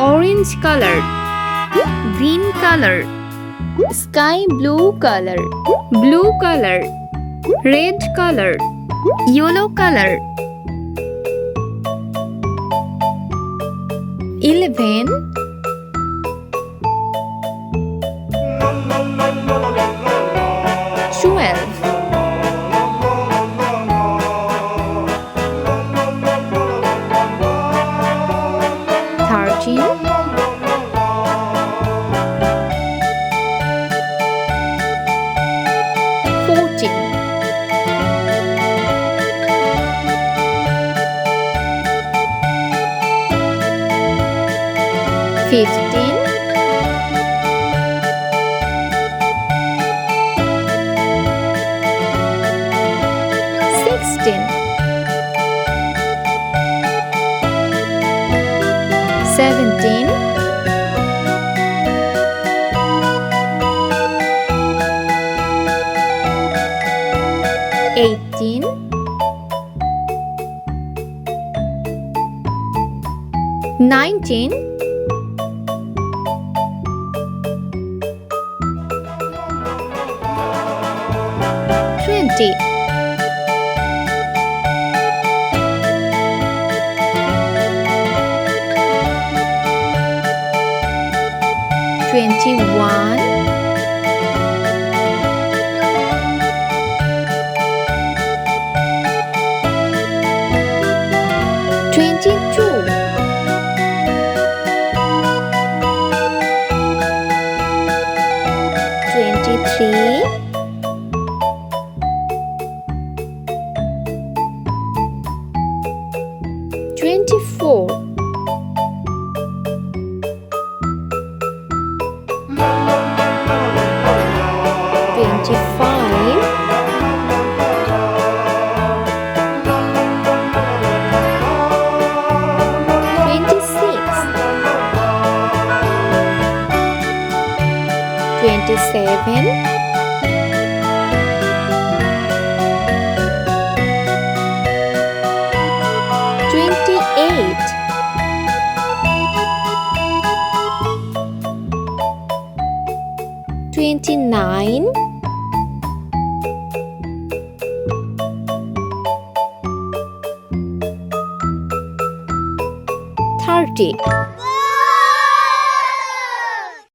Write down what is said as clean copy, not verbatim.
orange color, green color, sky blue color, blue color, red color, yellow color. 11, 12, 13, 14, 15, 16, 17, 18, 19, 20, 21, 22, 23, 24, 25, 26, 27, 28, 29, 30.